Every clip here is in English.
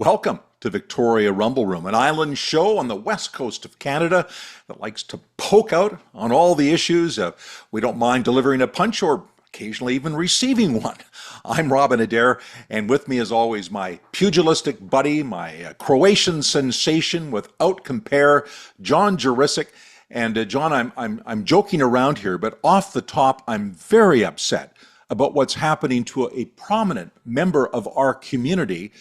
Welcome to Victoria Rumble Room, an island show on the west coast of Canada that likes to poke out on all the issues. We don't mind delivering a punch or occasionally even receiving one. I'm Robin Adair, and with me as always, my pugilistic buddy, my Croatian sensation without compare, John Jurisic. And John, I'm joking around here, but off the top, I'm very upset about what's happening to a prominent member of our community.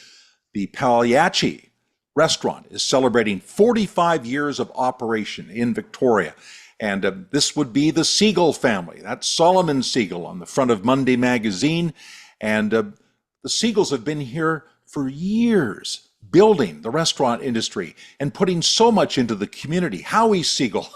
The Pagliacci restaurant is celebrating 45 years of operation in Victoria. And this would be the Siegel family. That's Solomon Siegel on the front of Monday magazine. And the Siegels have been here for years, building the restaurant industry and putting so much into the community. Howie Siegel,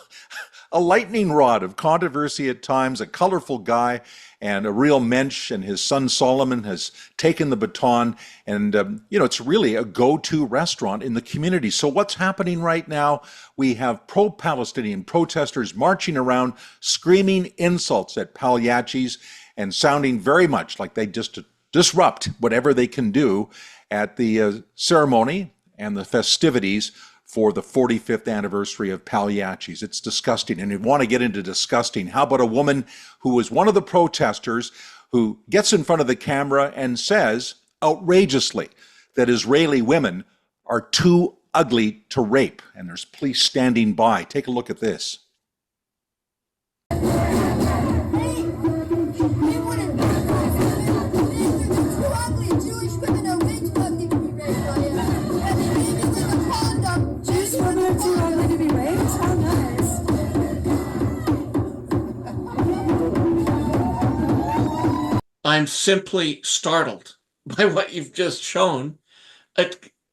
a lightning rod of controversy at times, a colorful guy, and a real mensch, and his son Solomon has taken the baton, and it's really a go-to restaurant in the community. So what's happening right now? We have pro-Palestinian protesters marching around, screaming insults at Pagliacci's, and sounding very much like they just disrupt whatever they can do at the ceremony and the festivities for the 45th anniversary of Pagliacci's. It's disgusting. And you want to get into disgusting. How about a woman who was one of the protesters who gets in front of the camera and says outrageously that Israeli women are too ugly to rape, and there's police standing by. Take a look at this. I'm simply startled by what you've just shown.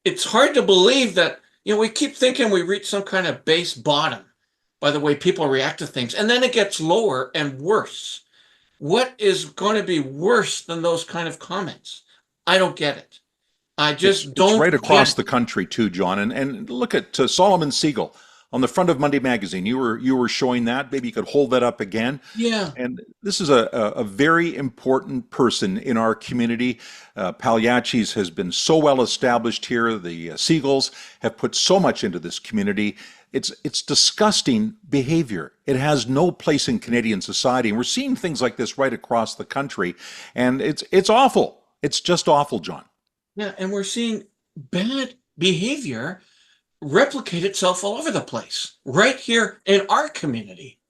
It's hard to believe that, we keep thinking we reach some kind of base bottom by the way people react to things, and then it gets lower and worse. What is going to be worse than those kind of comments? I don't get it. I just don't. It's right across the country too, John. And look at Solomon Siegel on the front of Monday magazine. You were showing that. Maybe you could hold that up again. Yeah. And this is a very important person in our community. Pagliacci's has been so well established here. The Siegels have put so much into this community. It's disgusting behavior. It has no place in Canadian society. And we're seeing things like this right across the country. And it's awful. It's just awful, John. Yeah, and we're seeing bad behavior replicate itself all over the place, right here in our community.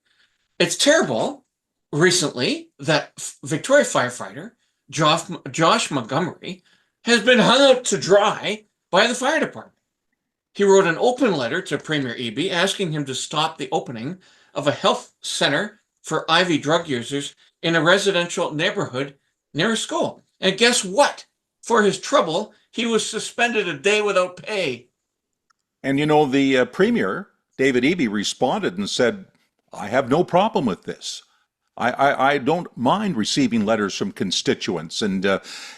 It's terrible. Recently, that Victoria firefighter, Josh Montgomery, has been hung out to dry by the fire department. He wrote an open letter to Premier Eby asking him to stop the opening of a health center for IV drug users in a residential neighborhood near a school. And guess what? For his trouble, he was suspended a day without pay. And the Premier, David Eby, responded and said, I have no problem with this. I don't mind receiving letters from constituents. And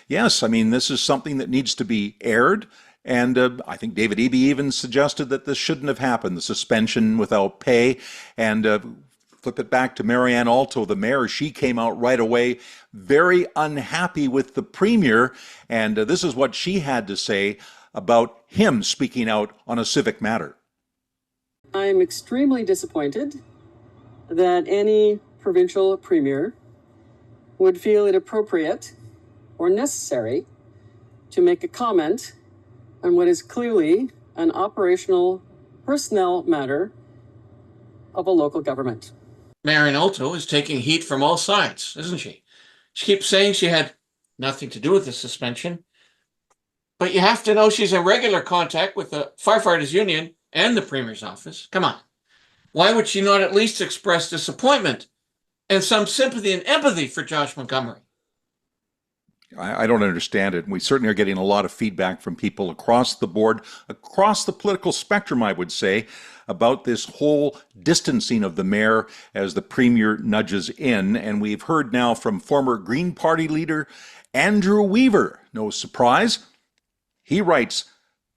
yes, this is something that needs to be aired. And I think David Eby even suggested that this shouldn't have happened, the suspension without pay. And flip it back to Marianne Alto, the mayor. She came out right away, very unhappy with the Premier. And this is what she had to say about him speaking out on a civic matter. I'm extremely disappointed that any provincial premier would feel it appropriate or necessary to make a comment on what is clearly an operational personnel matter of a local government. Marianne Alto is taking heat from all sides, isn't she? She keeps saying she had nothing to do with the suspension. But you have to know she's in regular contact with the firefighters union and the Premier's office. Come on. Why would she not at least express disappointment and some sympathy and empathy for Josh Montgomery? I don't understand it. We certainly are getting a lot of feedback from people across the board, across the political spectrum, I would say, about this whole distancing of the mayor as the Premier nudges in. And we've heard now from former Green Party leader Andrew Weaver. No surprise. He writes,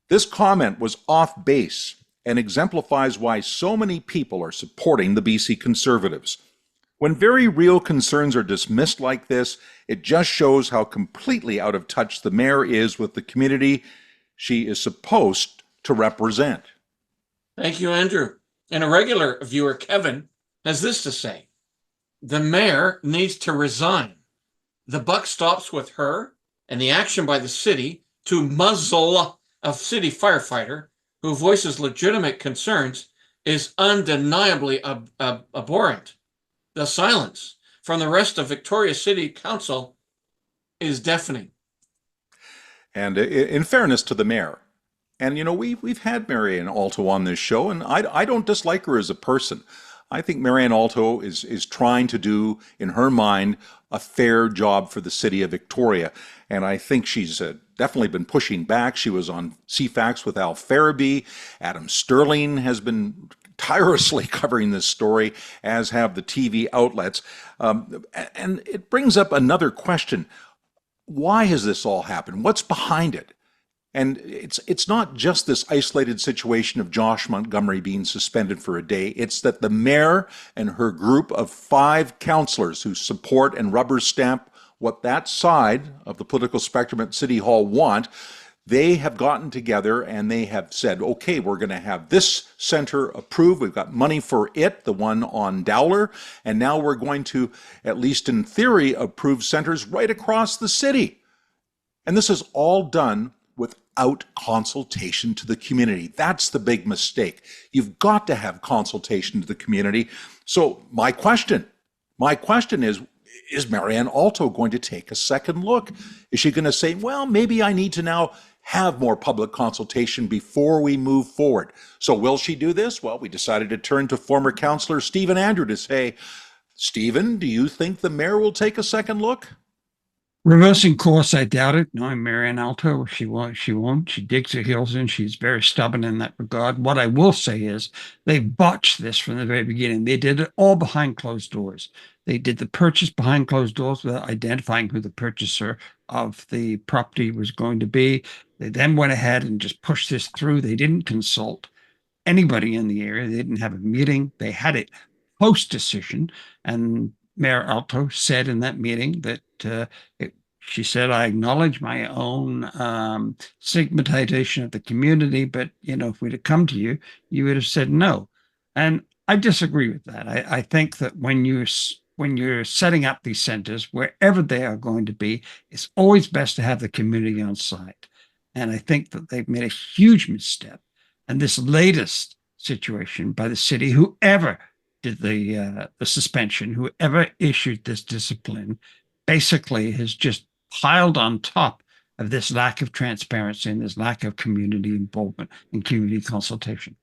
this comment was off base and exemplifies why so many people are supporting the BC Conservatives. When very real concerns are dismissed like this, it just shows how completely out of touch the mayor is with the community. she is supposed to represent. Thank you, Andrew. And a regular viewer, Kevin, has this to say. The mayor needs to resign. The buck stops with her, and the action by the city to muzzle a city firefighter who voices legitimate concerns is undeniably abhorrent. The silence from the rest of Victoria City Council is deafening. And in fairness to the mayor, and we've had Marianne Alto on this show, and I don't dislike her as a person. I think Marianne Alto is trying to do, in her mind, a fair job for the city of Victoria. And I think she's definitely been pushing back. She was on CFAX with Al Farabee. Adam Sterling has been tirelessly covering this story, as have the TV outlets. And it brings up another question. Why has this all happened? What's behind it? And it's not just this isolated situation of Josh Montgomery being suspended for a day. It's that the mayor and her group of 5 councillors who support and rubber stamp what that side of the political spectrum at City Hall want, they have gotten together and they have said, okay, we're going to have this centre approved. We've got money for it, the one on Dowler, and now we're going to, at least in theory, approve centres right across the city. And this is all done without consultation to the community. That's the big mistake. You've got to have consultation to the community. So my question is Marianne Alto going to take a second look? Is she going to say, well, maybe I need to now have more public consultation before we move forward? So will she do this? Well, we decided to turn to former councillor Stephen Andrew to say, Stephen, do you think the mayor will take a second look? Reversing course, I doubt it. Knowing Marianne Alto, she won't. She digs her heels in. She's very stubborn in that regard. What I will say is they botched this from the very beginning. They did it all behind closed doors. They did the purchase behind closed doors without identifying who the purchaser of the property was going to be. They then went ahead and just pushed this through. They didn't consult anybody in the area. They didn't have a meeting. They had it post-decision, and Mayor Alto said in that meeting that she said, I acknowledge my own stigmatization of the community, but, if we'd have come to you, you would have said no. And I disagree with that. I think that when you're setting up these centers, wherever they are going to be, it's always best to have the community on site. And I think that they've made a huge misstep. And this latest situation by the city, whoever did the suspension, whoever issued this discipline, basically has just piled on top of this lack of transparency and this lack of community involvement and community consultation.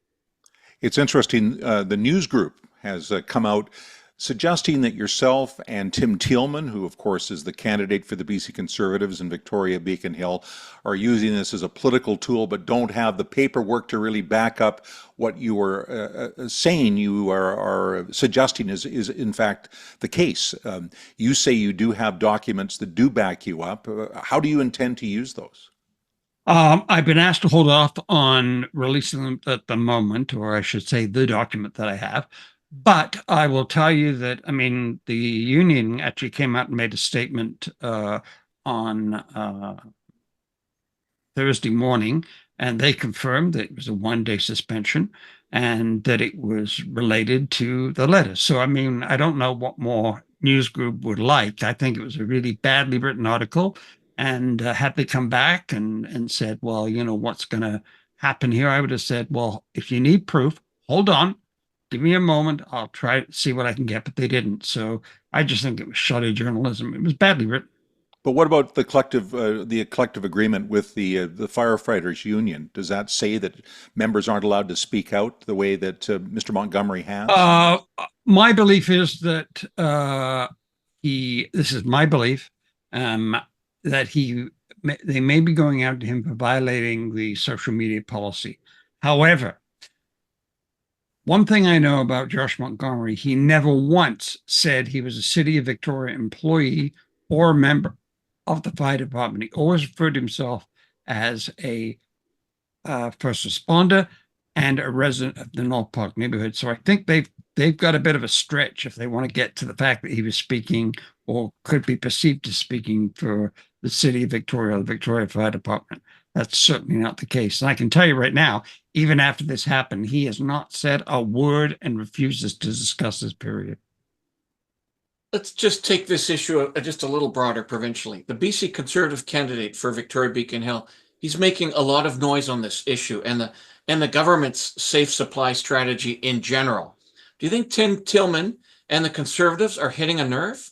It's interesting. The news group has come out suggesting that yourself and Tim Thielman, who of course is the candidate for the BC Conservatives in Victoria Beacon Hill, are using this as a political tool, but don't have the paperwork to really back up what you are saying you are suggesting is in fact the case. You say you do have documents that do back you up. How do you intend to use those? I've been asked to hold off on releasing them at the moment, or I should say the document that I have. But I will tell you that, the union actually came out and made a statement on Thursday morning, and they confirmed that it was a one-day suspension and that it was related to the letter. So, I don't know what more news group would like. I think it was a really badly written article. And had they come back and said, well, what's going to happen here? I would have said, well, if you need proof, hold on. Give me a moment. I'll try to see what I can get, but they didn't. So I just think it was shoddy journalism. It was badly written. But what about the collective agreement with the firefighters union? Does that say that members aren't allowed to speak out the way that Mr. Montgomery has? My belief is that this is my belief, that they may be going out to him for violating the social media policy. However, one thing I know about Josh Montgomery, he never once said he was a City of Victoria employee or a member of the fire department. He always referred to himself as a first responder and a resident of the North Park neighborhood. So I think they've got a bit of a stretch if they want to get to the fact that he was speaking or could be perceived as speaking for the City of Victoria, the Victoria Fire Department. That's certainly not the case. And I can tell you right now, even after this happened, he has not said a word and refuses to discuss this period. Let's just take this issue just a little broader provincially. The BC Conservative candidate for Victoria Beacon Hill, he's making a lot of noise on this issue and the government's safe supply strategy in general. Do you think Tim Tillman and the Conservatives are hitting a nerve?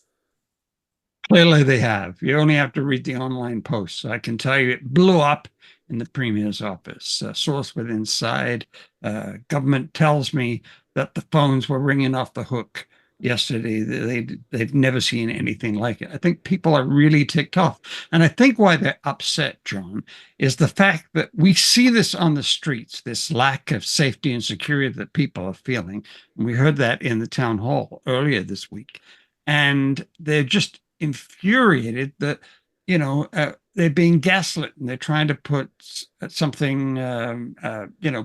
Clearly, they have. You only have to read the online posts. I can tell you it blew up in the Premier's office. A source with inside government tells me that the phones were ringing off the hook yesterday. They've never seen anything like it. I think people are really ticked off. And I think why they're upset, John, is the fact that we see this on the streets, this lack of safety and security that people are feeling. And we heard that in the town hall earlier this week. And they're just infuriated that they're being gaslit and they're trying to put something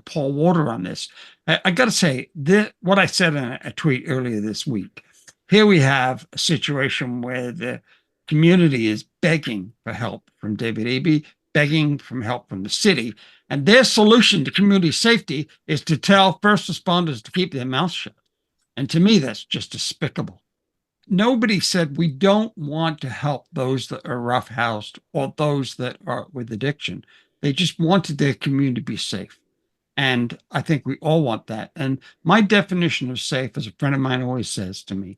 pour water on this. I got to say what I said in a tweet earlier this week. Here we have a situation where the community is begging for help from David Eby, begging for help from the city, and their solution to community safety is to tell first responders to keep their mouths shut. And to me, that's just despicable. Nobody said we don't want to help those that are roughhoused or those that are with addiction. They just wanted their community to be safe. And I think we all want that. And my definition of safe, as a friend of mine always says to me,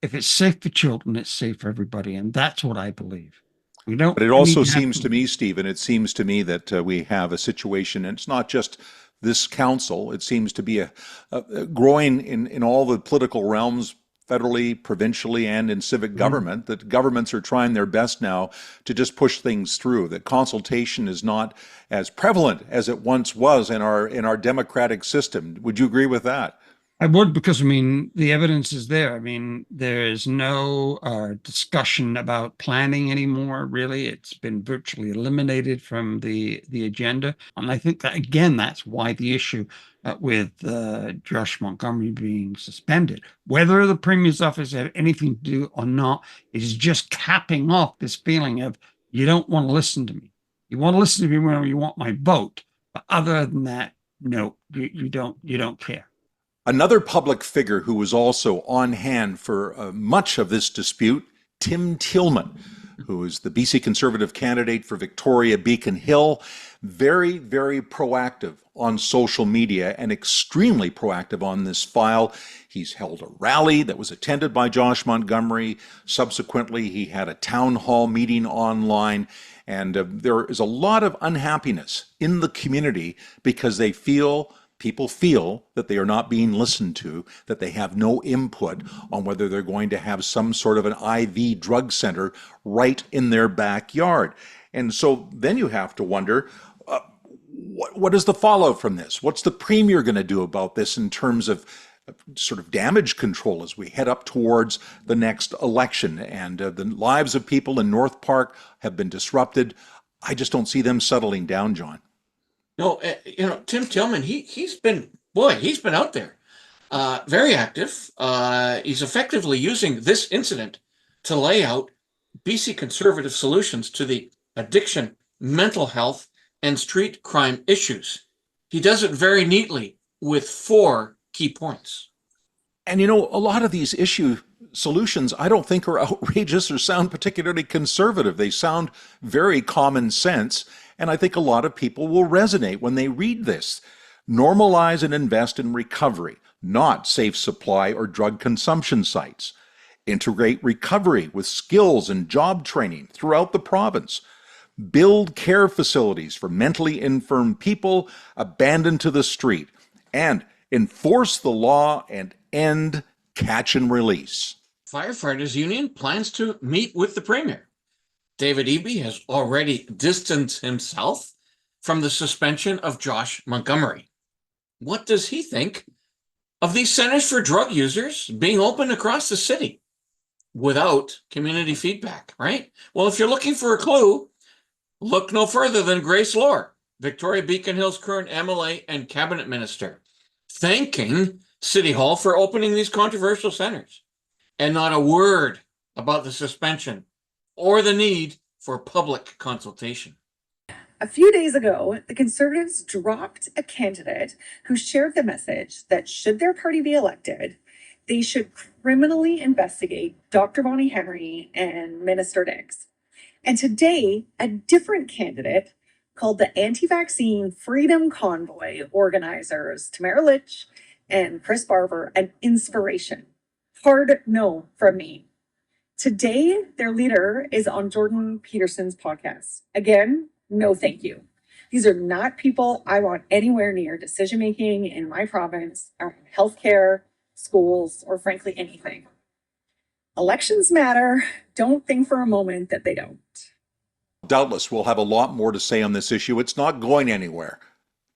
if it's safe for children, it's safe for everybody. And that's what I believe. We don't. But it also seems to me, Stephen, it seems to me that we have a situation, and it's not just this council. It seems to be a growing in all the political realms, federally, provincially, and in civic government, that governments are trying their best now to just push things through, that consultation is not as prevalent as it once was in our democratic system. Would you agree with that? I would, because the evidence is there. There is no discussion about planning anymore, really. It's been virtually eliminated from the agenda. And I think that, again, that's why the issue with Josh Montgomery being suspended, whether the Premier's office had anything to do or not, is just capping off this feeling of, you don't want to listen to me. You want to listen to me when you want my vote. But other than that, no, you don't care. Another public figure who was also on hand for much of this dispute, Tim Tillman, who is the BC Conservative candidate for Victoria Beacon Hill, very, very proactive on social media and extremely proactive on this file. He's held a rally that was attended by Josh Montgomery. Subsequently, he had a town hall meeting online. And there is a lot of unhappiness in the community because people feel that they are not being listened to, that they have no input on whether they're going to have some sort of an IV drug center right in their backyard. And so then you have to wonder, what is the fallout from this? What's the Premier going to do about this in terms of sort of damage control as we head up towards the next election? And the lives of people in North Park have been disrupted. I just don't see them settling down, John. No, Tim Tillman, he's been out there, very active. He's effectively using this incident to lay out BC Conservative solutions to the addiction, mental health, and street crime issues. He does it very neatly with 4 key points. And a lot of these issue solutions I don't think are outrageous or sound particularly conservative. They sound very common sense. And I think a lot of people will resonate when they read this. Normalize and invest in recovery, not safe supply or drug consumption sites. Integrate recovery with skills and job training throughout the province. Build care facilities for mentally infirm people abandoned to the street. And enforce the law and end catch and release. Firefighters Union plans to meet with the Premier. David Eby has already distanced himself from the suspension of Josh Montgomery. What does he think of these centers for drug users being open across the city without community feedback, right? Well, if you're looking for a clue, look no further than Grace Lohr, Victoria Beacon Hill's current MLA and cabinet minister, thanking City Hall for opening these controversial centers, and not a word about the suspension or the need for public consultation. A few days ago, the Conservatives dropped a candidate who shared the message that should their party be elected, they should criminally investigate Dr. Bonnie Henry and Minister Diggs. And today, a different candidate called the Anti-Vaccine Freedom Convoy organizers, Tamara Litch and Chris Barber, an inspiration. Hard no from me. Today, their leader is on Jordan Peterson's podcast. Again, no thank you. These are not people I want anywhere near decision-making in my province, or healthcare, schools, or frankly, anything. Elections matter. Don't think for a moment that they don't. Doubtless, we'll have a lot more to say on this issue. It's not going anywhere.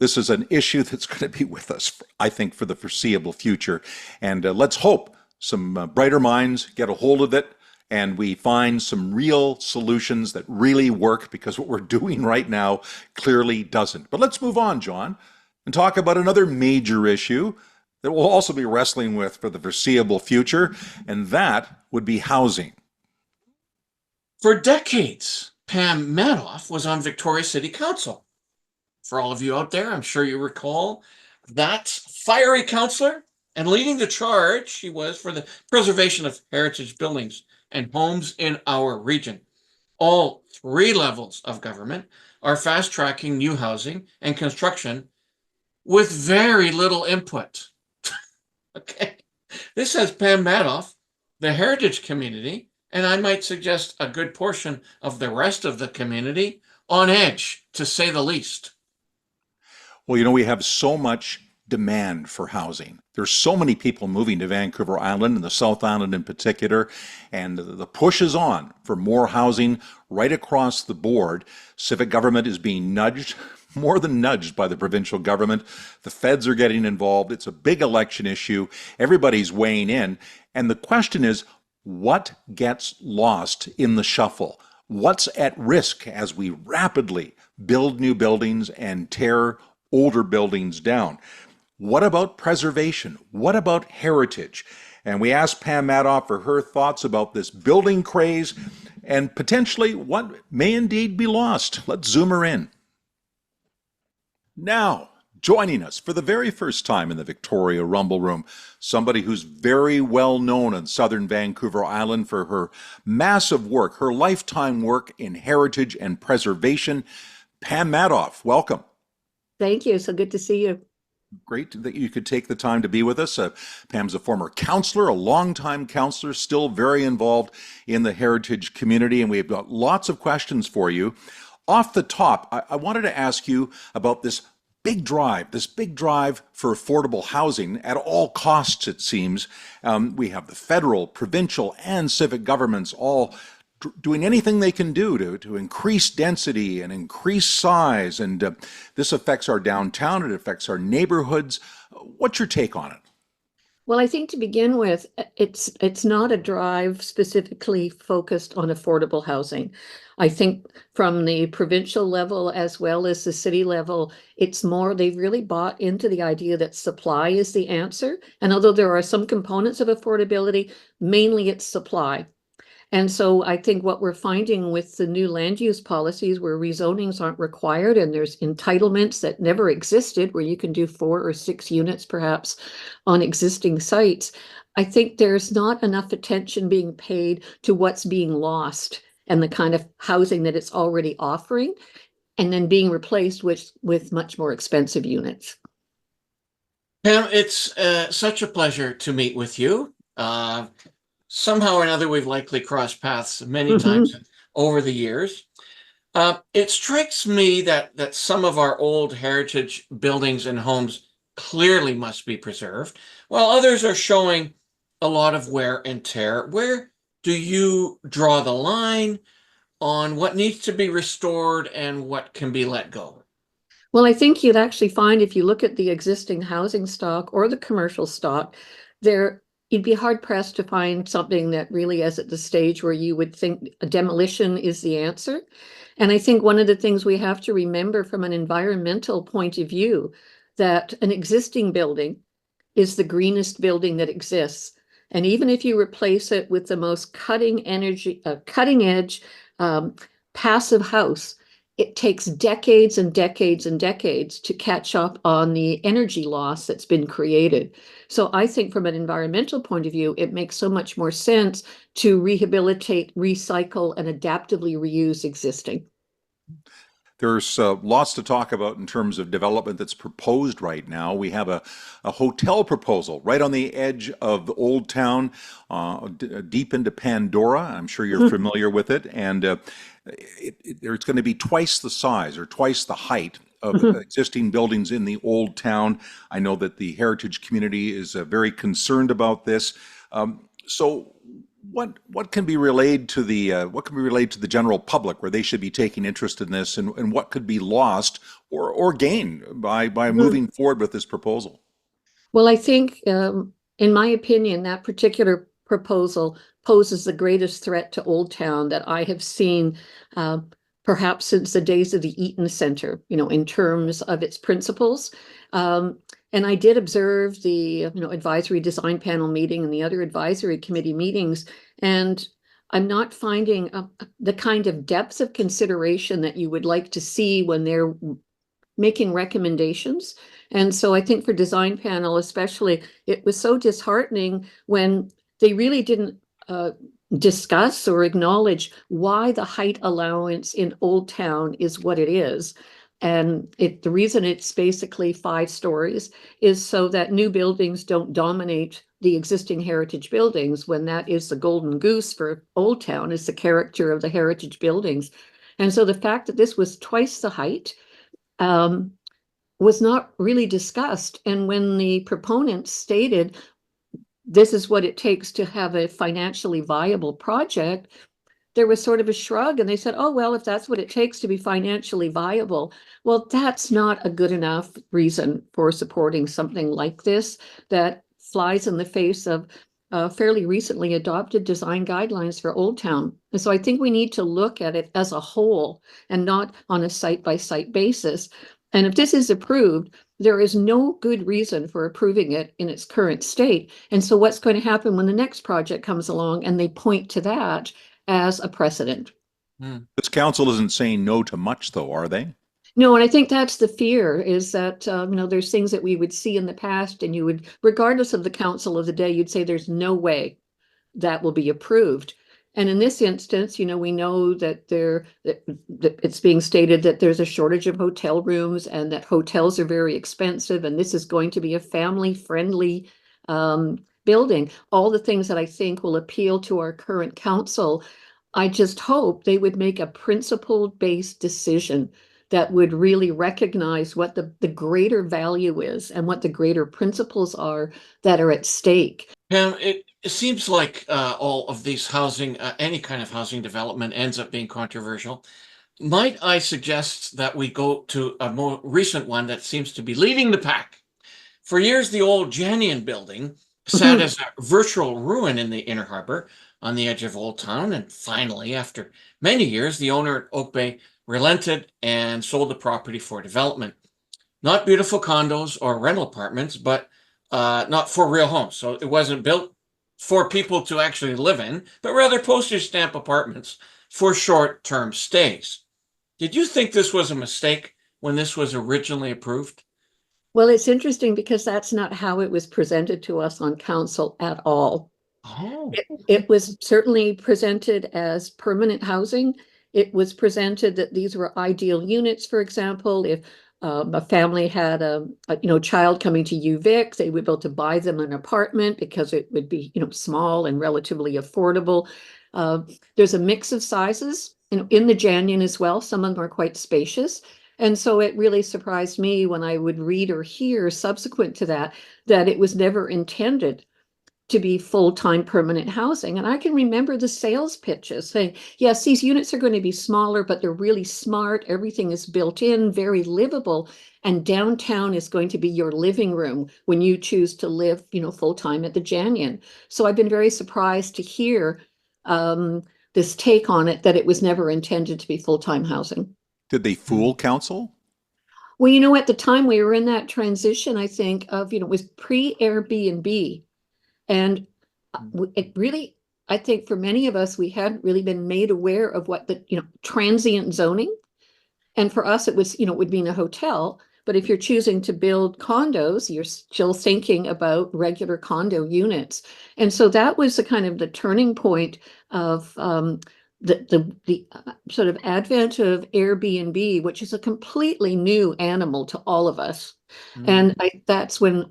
This is an issue that's going to be with us, I think, for the foreseeable future. And let's hope some brighter minds get a hold of it and we find some real solutions that really work, because what we're doing right now clearly doesn't. But let's move on, John, and talk about another major issue that we'll also be wrestling with for the foreseeable future, and that would be housing. For decades, Pam Madoff was on Victoria City Council. For all of you out there, I'm sure you recall that fiery councillor, and leading the charge she was for the preservation of heritage buildings and homes in our region. All three levels of government are fast-tracking new housing and construction with very little input. Okay, this has Pam Madoff, the heritage community, and I might suggest a good portion of the rest of the community, on edge, to say the least. Well, we have so much demand for housing. There's so many people moving to Vancouver Island and the South Island in particular, and the push is on for more housing right across the board. Civic government is being nudged, more than nudged, by the provincial government. The feds are getting involved. It's a big election issue. Everybody's weighing in. And the question is, what gets lost in the shuffle? What's at risk as we rapidly build new buildings and tear older buildings down? What about preservation? What about heritage? And we asked Pam Madoff for her thoughts about this building craze and potentially what may indeed be lost. Let's zoom her in. Now, joining us for the very first time in the Victoria Rumble Room, somebody who's very well known in southern Vancouver Island for her massive work, her lifetime work in heritage and preservation. Pam Madoff, welcome. Thank you. So good to see you. Great that you could take the time to be with us. Pam's a former counselor, a longtime counselor, still very involved in the heritage community, and we've got lots of questions for you. Off the top, I wanted to ask you about this big drive for affordable housing at all costs, it seems. We have the federal, provincial, and civic governments all doing anything they can do to increase density and increase size. And this affects our downtown, it affects our neighborhoods. What's your take on it? Well, I think to begin with, it's not a drive specifically focused on affordable housing. I think from the provincial level as well as the city level, it's more, they've really bought into the idea that supply is the answer. And although there are some components of affordability, mainly it's supply. And so I think what we're finding with the new land use policies where rezonings aren't required and there's entitlements that never existed where you can do 4 or 6 units perhaps on existing sites, I think there's not enough attention being paid to what's being lost and the kind of housing that it's already offering and then being replaced with much more expensive units. Pam, it's such a pleasure to meet with you. Somehow or another, we've likely crossed paths many times over the years. It strikes me that some of our old heritage buildings and homes clearly must be preserved, while others are showing a lot of wear and tear. Where do you draw the line on what needs to be restored and what can be let go? Well, I think you'd actually find if you look at the existing housing stock or the commercial stock, you'd be hard pressed to find something that really is at the stage where you would think a demolition is the answer. And I think one of the things we have to remember from an environmental point of view, that an existing building is the greenest building that exists. And even if you replace it with the most cutting edge passive house, it takes decades and decades and decades to catch up on the energy loss that's been created. So I think from an environmental point of view, it makes so much more sense to rehabilitate, recycle, and adaptively reuse existing. There's lots to talk about in terms of development that's proposed right now. We have a hotel proposal right on the edge of the Old Town, deep into Pandora. I'm sure you're familiar with it. And there's going to be twice the size or twice the height of existing buildings in the Old Town. I know that the heritage community is very concerned about this. So what can be relayed to the general public where they should be taking interest in this, and what could be lost or gained by moving forward with this proposal? Well, I think, in my opinion, that particular proposal poses the greatest threat to Old Town that I have seen, perhaps since the days of the Eaton Center, in terms of its principles. And I did observe the advisory design panel meeting and the other advisory committee meetings, and I'm not finding the kind of depth of consideration that you would like to see when they're making recommendations. And so I think for design panel especially, it was so disheartening when they really didn't discuss or acknowledge why the height allowance in Old Town is what it is. And the reason it's basically 5 stories is so that new buildings don't dominate the existing heritage buildings, when that is the golden goose for Old Town, is the character of the heritage buildings. And so the fact that this was twice the height was not really discussed. And when the proponents stated this is what it takes to have a financially viable project, there was sort of a shrug, and they said, oh, well, if that's what it takes to be financially viable, well, that's not a good enough reason for supporting something like this that flies in the face of fairly recently adopted design guidelines for Old Town. And so I think we need to look at it as a whole and not on a site-by-site basis. And if this is approved, there is no good reason for approving it in its current state. And so what's going to happen when the next project comes along and they point to that as a precedent? This council isn't saying no to much, though, are they? No, and I think that's the fear, is that, there's things that we would see in the past, and you would, regardless of the council of the day, you'd say there's no way that will be approved. And in this instance, we know that that it's being stated that there's a shortage of hotel rooms and that hotels are very expensive, and this is going to be a family-friendly building. All the things that I think will appeal to our current council. I just hope they would make a principle-based decision that would really recognize what the greater value is and what the greater principles are that are at stake. Pam, it seems like all of these housing, any kind of housing development ends up being controversial. Might I suggest that we go to a more recent one that seems to be leading the pack? For years, the old Janian building sat as a virtual ruin in the Inner Harbor on the edge of Old Town. And finally, after many years, the owner at Oak Bay relented and sold the property for development. Not beautiful condos or rental apartments, but not for real homes. So it wasn't built for people to actually live in, but rather postage stamp apartments for short-term stays. Did you think this was a mistake when this was originally approved? Well, it's interesting because that's not how it was presented to us on council at all. Oh, It was certainly presented as permanent housing. It was presented that these were ideal units. For example, if a family had a child coming to UVic, they would be able to buy them an apartment because it would be small and relatively affordable. There's a mix of sizes in the Janyan as well. Some of them are quite spacious. And so it really surprised me when I would read or hear subsequent to that it was never intended to be full-time permanent housing. And I can remember the sales pitches saying, yes, these units are going to be smaller, but they're really smart. Everything is built in, very livable. And downtown is going to be your living room when you choose to live, full-time at the Janyan. So I've been very surprised to hear this take on it, that it was never intended to be full-time housing. Did they fool council? Well, at the time we were in that transition, I think, of, it was pre-Airbnb. And it really, I think for many of us, we hadn't really been made aware of what the, transient zoning. And for us, it was, it would mean a hotel. But if you're choosing to build condos, you're still thinking about regular condo units. And so that was the kind of the turning point of the sort of advent of Airbnb, which is a completely new animal to all of us. And that's when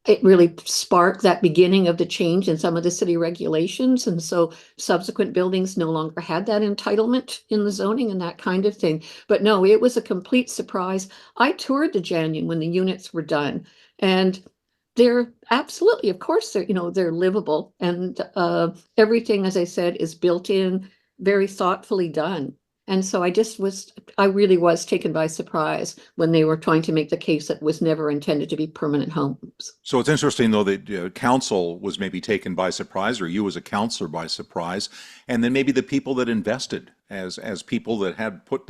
it really sparked that beginning of the change in some of the city regulations. And so subsequent buildings no longer had that entitlement in the zoning and that kind of thing. But no, it was a complete surprise. I toured the Janyon when the units were done, and they're absolutely, of course, they're livable, and everything, as I said, is built in, very thoughtfully done. And so I really was taken by surprise when they were trying to make the case that was never intended to be permanent homes. So it's interesting, though, that council was maybe taken by surprise, or you as a councillor by surprise, and then maybe the people that invested as people that had put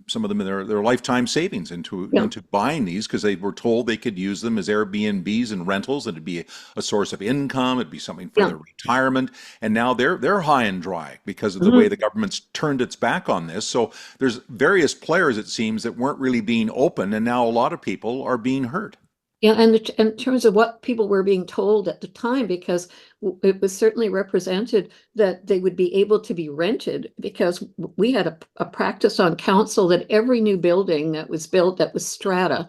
some of them in their lifetime savings into buying these, because they were told they could use them as Airbnbs and rentals, and it'd be a source of income, it'd be something for their retirement, and now they're high and dry because of the way the government's turned its back on this. So there's various players, it seems, that weren't really being open, and now a lot of people are being hurt. Yeah, and in terms of what people were being told at the time, because it was certainly represented that they would be able to be rented, because we had a practice on council that every new building that was built that was strata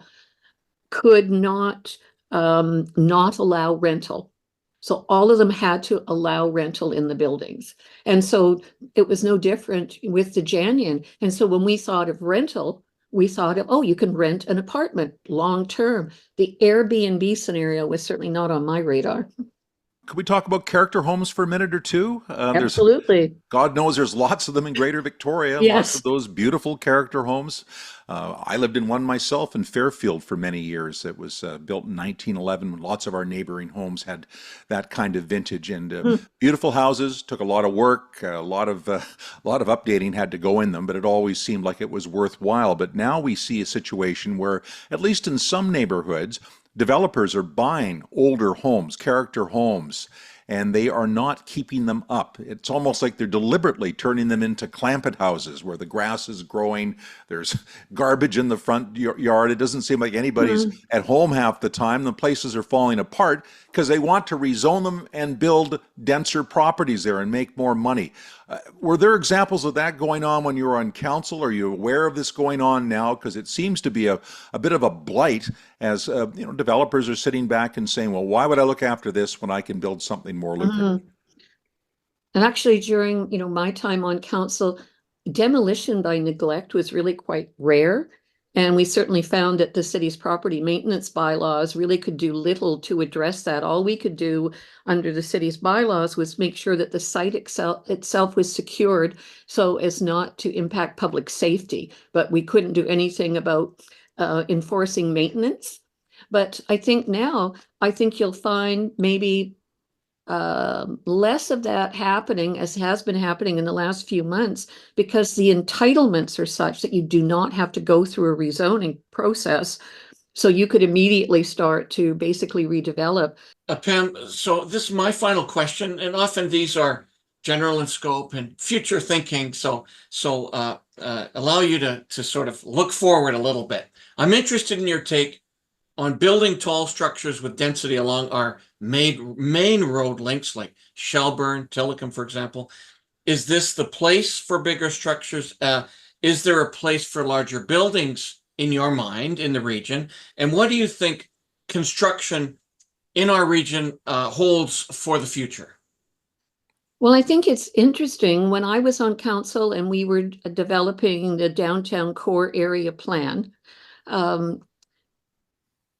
could not allow rental. So all of them had to allow rental in the buildings. And so it was no different with the Janyon. And so when we thought of rental, we thought of, you can rent an apartment long term. The Airbnb scenario was certainly not on my radar. Could we talk about character homes for a minute or two? Absolutely. God knows there's lots of them in Greater Victoria, Yes. Lots of those beautiful character homes. I lived in one myself in Fairfield for many years. It was built in 1911. Lots of our neighboring homes had that kind of vintage, and beautiful houses. Took a lot of work, a lot of updating had to go in them, but it always seemed like it was worthwhile. But now we see a situation where, at least in some neighborhoods, developers are buying older homes, character homes, and they are not keeping them up. It's almost like they're deliberately turning them into clampet houses where the grass is growing, there's garbage in the front yard. It doesn't seem like anybody's at home half the time. The places are falling apart because they want to rezone them and build denser properties there and make more money. Were there examples of that going on when you were on council? Are you aware of this going on now? Because it seems to be a bit of a blight as developers are sitting back and saying, well, why would I look after this when I can build something more lucrative? And actually, during my time on council, demolition by neglect was really quite rare. And we certainly found that the city's property maintenance bylaws really could do little to address that. All we could do under the city's bylaws was make sure that the site itself was secured so as not to impact public safety. But we couldn't do anything about enforcing maintenance. But I think you'll find maybe less of that happening, as has been happening in the last few months, because the entitlements are such that you do not have to go through a rezoning process. So you could immediately start to basically redevelop. Pam, so this is my final question, and often these are general in scope and future thinking. So allow you to sort of look forward a little bit. I'm interested in your take on building tall structures with density along our main road links like Shelburne, Tillicum, for example. Is this the place for bigger structures? Is there a place for larger buildings in your mind in the region? And what do you think construction in our region holds for the future? Well, I think it's interesting. When I was on council and we were developing the downtown core area plan,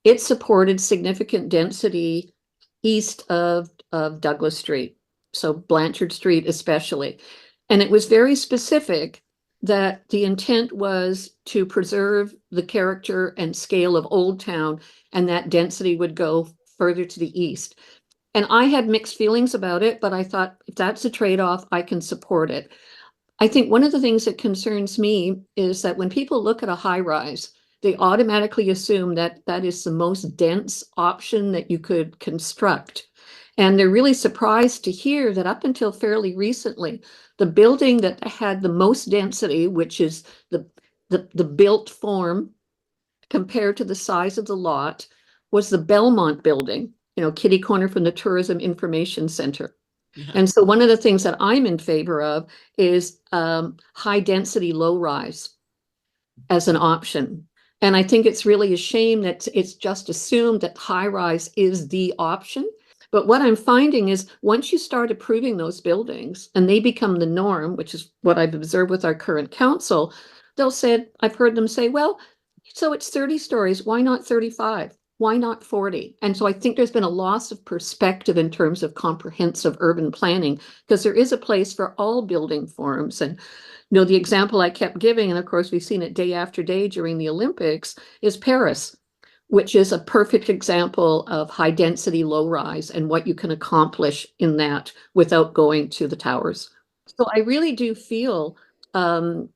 it supported significant density east of Douglas Street, so Blanchard Street especially. And it was very specific that the intent was to preserve the character and scale of Old Town, and that density would go further to the east. And I had mixed feelings about it, but I thought if that's a trade-off, I can support it. I think one of the things that concerns me is that when people look at a high rise, they automatically assume that that is the most dense option that you could construct. And they're really surprised to hear that up until fairly recently, the building that had the most density, which is the the built form compared to the size of the lot was the Belmont building, kitty corner from the Tourism Information Center. Yeah. And so one of the things that I'm in favor of is high density, low rise as an option. And I think it's really a shame that it's just assumed that high rise is the option. But what I'm finding is once you start approving those buildings and they become the norm, which is what I've observed with our current council, I've heard them say, well, so it's 30 stories, why not 35? Why not 40? And so I think there's been a loss of perspective in terms of comprehensive urban planning, because there is a place for all building forms. And the example I kept giving, and of course we've seen it day after day during the Olympics, is Paris, which is a perfect example of high density, low rise, and what you can accomplish in that without going to the towers. So I really do feel that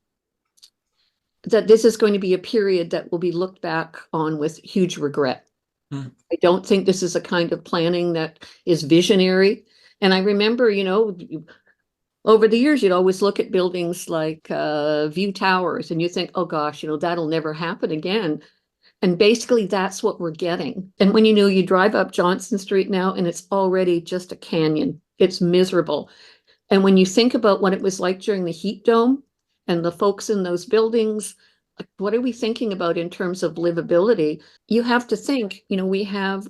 this is going to be a period that will be looked back on with huge regret. I don't think this is a kind of planning that is visionary. And I remember, over the years, you'd always look at buildings like View Towers and you think, oh gosh, that'll never happen again. And basically that's what we're getting. And when you drive up Johnson Street now and it's already just a canyon, it's miserable. And when you think about what it was like during the heat dome and the folks in those buildings, what are we thinking about in terms of livability? You have to think, we have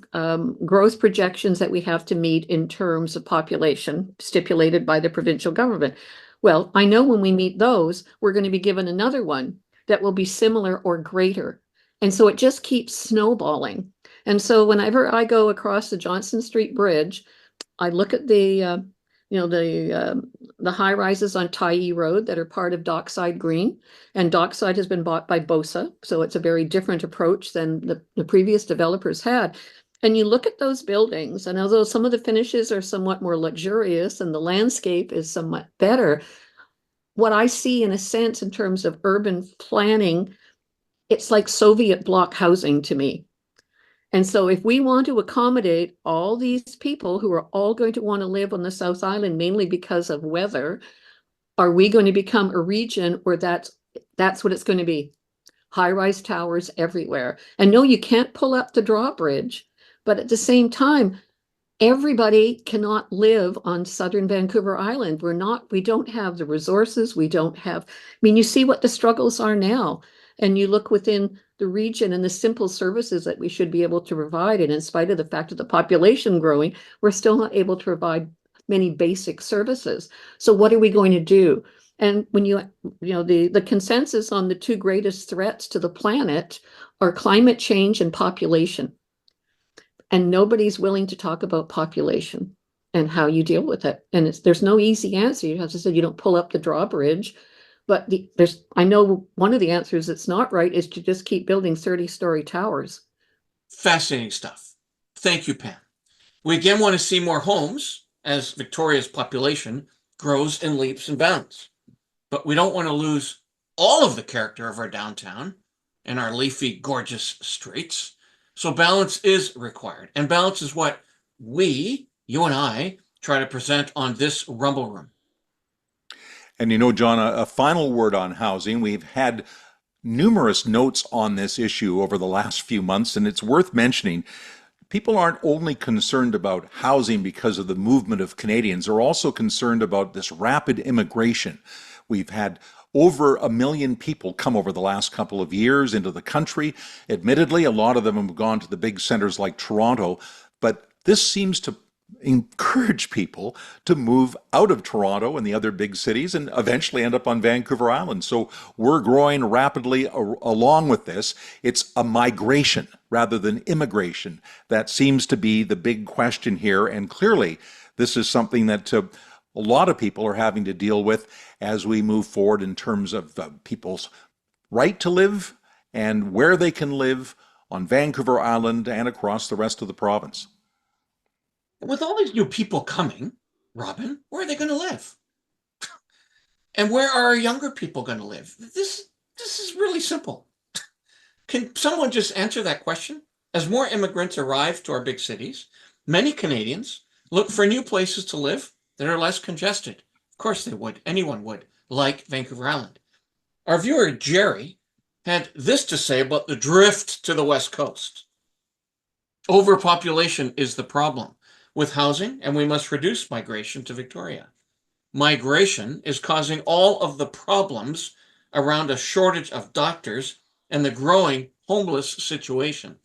growth projections that we have to meet in terms of population stipulated by the provincial government. Well, I know when we meet those, we're going to be given another one that will be similar or greater. And so it just keeps snowballing. And so whenever I go across the Johnson Street Bridge, I look at the high rises on Tyee Road that are part of Dockside Green, and Dockside has been bought by BOSA, so it's a very different approach than the previous developers had. And you look at those buildings, and although some of the finishes are somewhat more luxurious and the landscape is somewhat better, what I see in a sense in terms of urban planning, it's like Soviet bloc housing to me. And so if we want to accommodate all these people who are all going to want to live on the South Island, mainly because of weather, are we going to become a region where that's what it's going to be? High-rise towers everywhere. And no, you can't pull up the drawbridge, but at the same time, everybody cannot live on southern Vancouver Island. We don't have the resources. You see what the struggles are now. And you look within the region and the simple services that we should be able to provide. And in spite of the fact of the population growing, we're still not able to provide many basic services. So what are we going to do? And when the consensus on the two greatest threats to the planet are climate change and population. And nobody's willing to talk about population and how you deal with it. And there's no easy answer. You have to say you don't pull up the drawbridge. But I know one of the answers that's not right is to just keep building 30-story towers. Fascinating stuff. Thank you, Pam. We again want to see more homes as Victoria's population grows in leaps and bounds. But we don't want to lose all of the character of our downtown and our leafy, gorgeous streets. So balance is required. And balance is what you and I, try to present on this Rumble Room. And John, a final word on housing. We've had numerous notes on this issue over the last few months, and it's worth mentioning. People aren't only concerned about housing because of the movement of Canadians, they're also concerned about this rapid immigration. We've had over 1 million people come over the last couple of years into the country. Admittedly, a lot of them have gone to the big centers like Toronto, but this seems to encourage people to move out of Toronto and the other big cities and eventually end up on Vancouver Island. So we're growing rapidly along with this. It's a migration rather than immigration that seems to be the big question here. And clearly, this is something that a lot of people are having to deal with as we move forward in terms of people's right to live and where they can live on Vancouver Island and across the rest of the province. With all these new people coming, Robin, where are they going to live? And where are our younger people going to live? This is really simple. Can someone just answer that question? As more immigrants arrive to our big cities, many Canadians look for new places to live that are less congested. Of course they would. Anyone would, like Vancouver Island. Our viewer, Jerry, had this to say about the drift to the West Coast. Overpopulation is the problem with housing, and we must reduce migration to Victoria. Migration is causing all of the problems around a shortage of doctors and the growing homeless situation.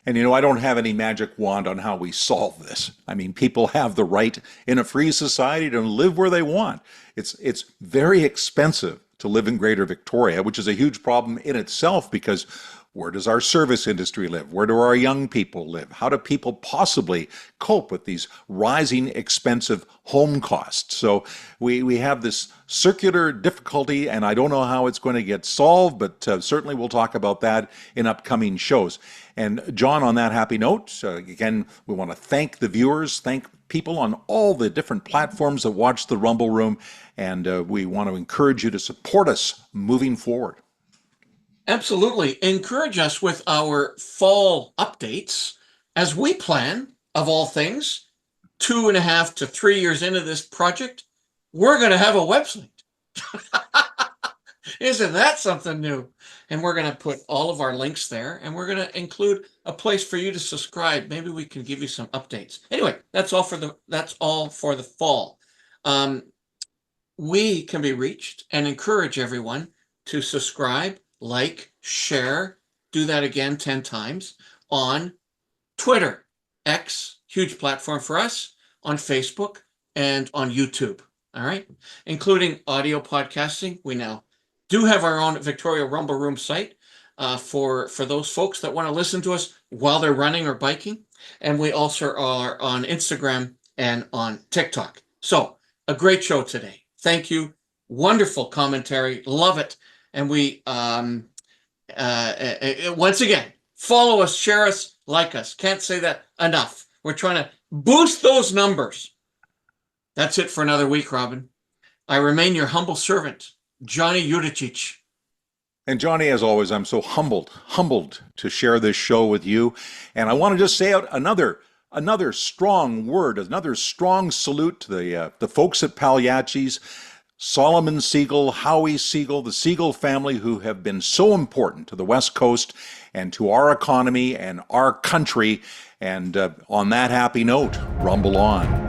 And I don't have any magic wand on how we solve this. I mean, people have the right in a free society to live where they want. It's very expensive to live in Greater Victoria, which is a huge problem in itself because where does our service industry live? Where do our young people live? How do people possibly cope with these rising expensive home costs? So we have this circular difficulty, and I don't know how it's going to get solved, but certainly we'll talk about that in upcoming shows. And John, on that happy note, again, we want to thank the viewers, thank people on all the different platforms that watch the Rumble Room, and we want to encourage you to support us moving forward. Absolutely. Encourage us with our fall updates as we plan, of all things, 2.5 to 3 years into this project, we're going to have a website. Isn't that something new? And we're going to put all of our links there, and we're going to include a place for you to subscribe. Maybe we can give you some updates. Anyway, that's all for the fall. We can be reached, and encourage everyone to subscribe, like, share, do that again 10 times on Twitter, X, huge platform for us, on Facebook, and on YouTube. All right, including audio podcasting. We now do have our own Victoria Rumble Room site for those folks that want to listen to us while they're running or biking. And we also are on Instagram and on TikTok. So a great show today. Thank you. Wonderful commentary. Love it. And we, once again, follow us, share us, like us. Can't say that enough. We're trying to boost those numbers. That's it for another week, Robin. I remain your humble servant, Johnny Judicic. And Johnny, as always, I'm so humbled to share this show with you. And I want to just say out another strong word, another strong salute to the folks at Pagliacci's, Solomon Siegel, Howie Siegel, the Siegel family, who have been so important to the West Coast and to our economy and our country. And on that happy note, rumble on.